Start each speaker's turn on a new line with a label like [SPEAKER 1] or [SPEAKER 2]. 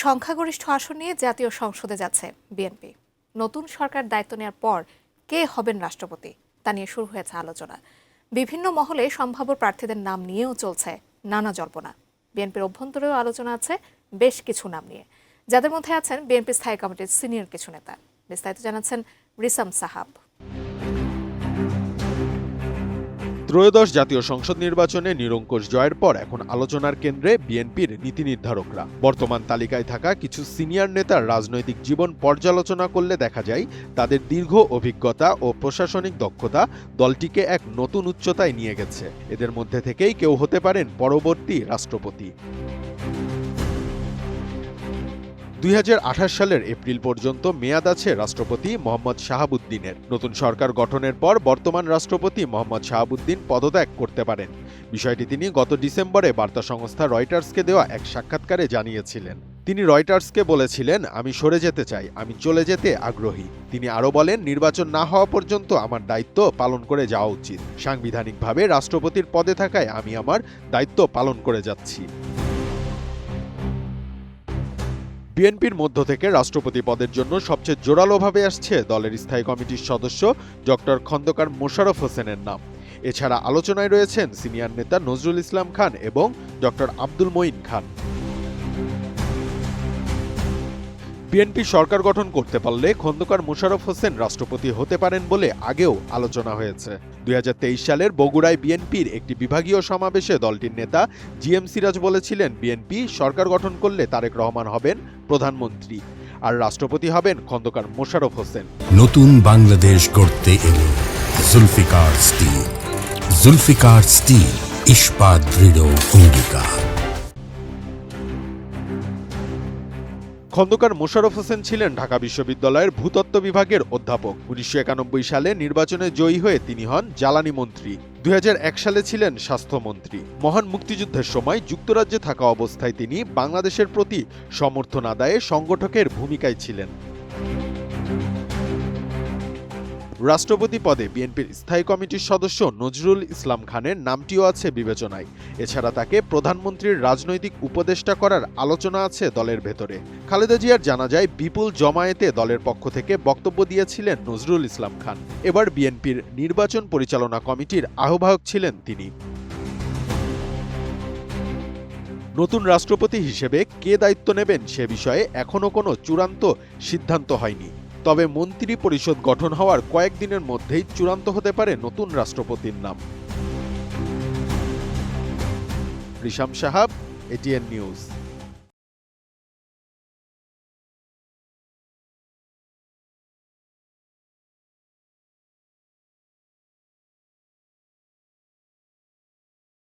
[SPEAKER 1] সংখ্যাগরিষ্ঠ আসন নিয়ে জাতীয় সংসদে যাচ্ছে বিএনপি। নতুন সরকার দায়িত্ব নেওয়ার পর কে হবেন রাষ্ট্রপতি তা নিয়ে শুরু হয়েছে আলোচনা। বিভিন্ন মহলে সম্ভাব্য প্রার্থীদের নাম নিয়েও চলছে নানা জল্পনা। বিএনপির অভ্যন্তরেও আলোচনা আছে বেশ কিছু নাম নিয়ে, যাদের মধ্যে আছেন বিএনপি স্থায়ী কমিটির সিনিয়র কিছু নেতা। বিস্তারিত জানাচ্ছেন রিসাম সাহাব।
[SPEAKER 2] ত্রয়োদশ জাতীয় সংসদ নির্বাচনে নিরঙ্কুশ জয়ের পর এখন আলোচনার কেন্দ্রে বিএনপির নীতি নির্ধারকরা। বর্তমান তালিকায় থাকা কিছু সিনিয়র নেতার রাজনৈতিক জীবন পর্যালোচনা করলে দেখা যায় তাদের দীর্ঘ অভিজ্ঞতা ও প্রশাসনিক দক্ষতা দলটিকে এক নতুন উচ্চতায় নিয়ে গেছে। এদের মধ্যে থেকেই কেউ হতে পারেন পরবর্তী রাষ্ট্রপতি। 2028 সালের এপ্রিল পর্যন্ত মেয়াদ আছে রাষ্ট্রপতি মোহাম্মদ শাহাবুদ্দিনের। নতুন সরকার গঠনের পর বর্তমান রাষ্ট্রপতি মোহাম্মদ শাহাবুদ্দিন পদত্যাগ করতে পারেন। বিষয়টি তিনি গত ডিসেম্বরে বার্তা সংস্থা রয়টার্সকে দেওয়া এক সাক্ষাৎকারে জানিয়েছিলেন। তিনি রয়টার্সকে বলেছিলেন, আমি সরে যেতে চাই, আমি চলে যেতে আগ্রহী। তিনি আরও বলেন, নির্বাচন না হওয়া পর্যন্ত আমার দায়িত্ব পালন করে যাওয়া উচিত। সাংবিধানিকভাবে রাষ্ট্রপতির পদে থাকায় আমি আমার দায়িত্ব পালন করে যাচ্ছি। বিএনপির মধ্য থেকে রাষ্ট্রপতি পদের জন্য সবচেয়ে জোরালোভাবে আসছে দলের স্থায়ী কমিটির সদস্য ডক্টর খন্দকার মোশাররফ হোসেনের নাম। এছাড়া আলোচনায় রয়েছেন সিনিয়র নেতা নজরুল ইসলাম খান এবং ডক্টর আব্দুল মঈন খান। বিএনপি সরকার গঠন করতে পারলে খন্দকার মোশাররফ হোসেন রাষ্ট্রপতি হতে পারেন বলে আগেও আলোচনা হয়েছে। 2023 সালের বগুড়ায় বিএনপির একটি বিভাগীয় সমাবেশে দলটির নেতা জিএম সিরাজ বলেছিলেন, বিএনপি সরকার গঠন করলে তারেক রহমান হবেন প্রধানমন্ত্রী আর রাষ্ট্রপতি হবেন খন্দকার মোশাররফ হোসেন।
[SPEAKER 3] নতুন বাংলাদেশ গড়তে এলো জুলফিকার স্টিল। জুলফিকার স্টিল, ইস্পাত দৃঢ় অঙ্গীকার।
[SPEAKER 2] খন্দকার মোশাররফ হোসেন ছিলেন ঢাকা বিশ্ববিদ্যালয়ের ভূতত্ত্ব বিভাগের অধ্যাপক। 1991 সালে নির্বাচনে জয়ী হয়ে তিনি হন জ্বালানি মন্ত্রী। 2001 সালে ছিলেন স্বাস্থ্যমন্ত্রী। মহান মুক্তিযুদ্ধের সময় যুক্তরাজ্যে থাকা অবস্থায় তিনি বাংলাদেশের প্রতি সমর্থন আদায়ে সংগঠকের ভূমিকায় ছিলেন। রাষ্ট্রপতি পদে বিএনপির স্থায়ী কমিটির সদস্য নজরুল ইসলাম খানের নামটিও আছে বিবেচনায়। এছাড়া তাকে প্রধানমন্ত্রীর রাজনৈতিক উপদেষ্টা করার আলোচনা আছে দলের ভেতরে। খালেদা জিয়ার জানা যায় বিপুল জমায়েতে দলের পক্ষ থেকে বক্তব্য দিয়েছিলেন নজরুল ইসলাম খান। এবার বিএনপির নির্বাচন পরিচালনা কমিটির আহ্বায়ক ছিলেন তিনি। নতুন রাষ্ট্রপতি হিসেবে কে দায়িত্ব নেবেন সে বিষয়ে এখনও কোনো চূড়ান্ত সিদ্ধান্ত হয়নি। তবে মন্ত্রী পরিষদ গঠন হওয়ার কয়েকদিনের মধ্যেই চূড়ান্ত হতে পারে নতুন রাষ্ট্রপতির নাম। রিসাম সাহাব, এটিএন নিউজ।